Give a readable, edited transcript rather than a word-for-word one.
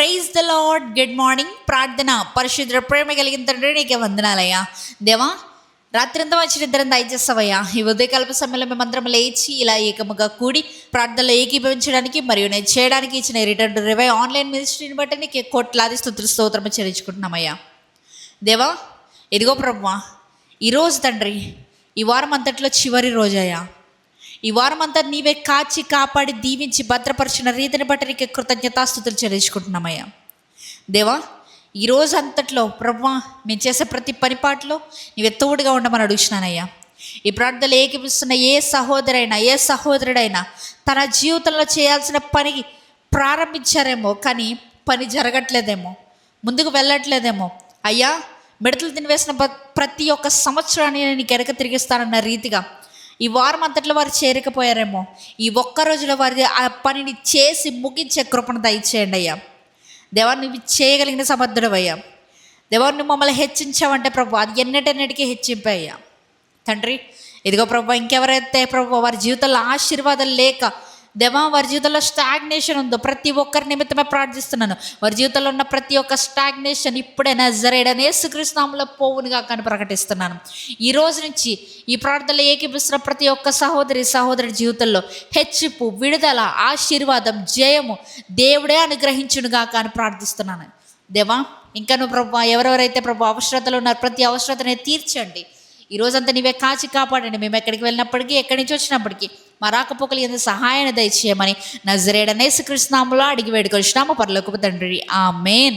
Praise the lord. Good morning. ప్రార్థన. పరిశుద్ధ ప్రేమ కలిగిన తండ్రి నీకే వందనాలయ్యా. దేవా, రాత్రంతా వచ్చి నిద్ర దయచేస్తావయ్యా. ఈ ఉదయకాలప సమయంలో మేమందరం లేచి ఇలా ఏకముగా కూడి ప్రార్థనలో ఏకీభవించడానికి మరియు నేను చేయడానికి ఇచ్చిన రిటర్న్ టు రివై ఆన్లైన్ మినిస్ట్రీని బట్టి నీకు కోట్లాది స్తోత్రం చెల్లించుకుంటున్నామయ్యా. దేవా, ఇదిగో ప్రభువా, ఈరోజు తండ్రి ఈ వారం అంతట్లో చివరి రోజయ్యా. ఈ వారం అంతా నీవే కాచి కాపాడి దీవించి భద్రపరిచిన రీతిని బట్టి నీకు కృతజ్ఞతాస్తుతులు చెల్లించుకుంటున్నామయ్యా. దేవా, ఈరోజు అంతట్లో ప్రభువా మేము చేసే ప్రతి పనిపాట్లో నీవే తోడుగా ఉండమని అడుగుతున్నానయ్యా. ఈ ప్రార్థనలు ఏకీపిస్తున్న ఏ సహోదరుడైనా తన జీవితంలో చేయాల్సిన పని ప్రారంభించారేమో కానీ పని జరగట్లేదేమో, ముందుకు వెళ్ళట్లేదేమో అయ్యా, మిడతలు తినివేసిన ప్రతి ఒక్క సంవత్సరాన్ని నీకు వెనక తిరిగిస్తానన్న రీతిగా ఈ వారం అంతట్లో వారు చేరకపోయారేమో, ఈ ఒక్క రోజులో వారి ఆ పనిని చేసి ముగించే కృపను దయచేయండి అయ్యా. దేవా, నువ్వు చేయగలిగిన సమర్థుడవయ్యా. దేవా, నువ్వు మమ్మల్ని హెచ్చించావంటే ప్రభు అది ఎన్నటన్నిటికీ హెచ్చింపయ్యా. తండ్రి, ఇదిగో ప్రభు, ఇంకెవరైతే ప్రభు వారి జీవితంలో ఆశీర్వాదాలు లేక దేవా వారి జీవితంలో స్టాగ్నేషన్ ఉందో ప్రతి ఒక్కరి నిమిత్తమే ప్రార్థిస్తున్నాను. వారి జీవితంలో ఉన్న ప్రతి ఒక్క స్టాగ్నేషన్ ఇప్పుడే నజరేయుడైన యేసుక్రీస్తు నామములో పోవునుగా కానీ ప్రకటిస్తున్నాను. ఈ రోజు నుంచి ఈ ప్రార్థనలో ఏకీపిస్తున్న ప్రతి ఒక్క సహోదరి జీవితంలో హెచ్చింపు, విడుదల, ఆశీర్వాదం, జయము దేవుడే అనుగ్రహించునుగా కానీ ప్రార్థిస్తున్నాను. దేవా, ఇంకా నువ్వు ప్రభు ఎవరెవరైతే ప్రభు అవసరతలు ఉన్నారు ప్రతి అవసరతనే తీర్చండి. ఈ రోజంతా నీవే కాచి కాపాడండి. మేము ఎక్కడికి వెళ్ళినప్పటికీ ఎక్కడి నుంచి వచ్చినప్పటికీ మా రాకపోకలు ఎంత సహాయాన్ని దయచేయమని నజరేయుడైన యేసుక్రీస్తు నామములో అడిగి వేడుకొంచున్నాము పరలోకపు తండ్రి. ఆమేన్.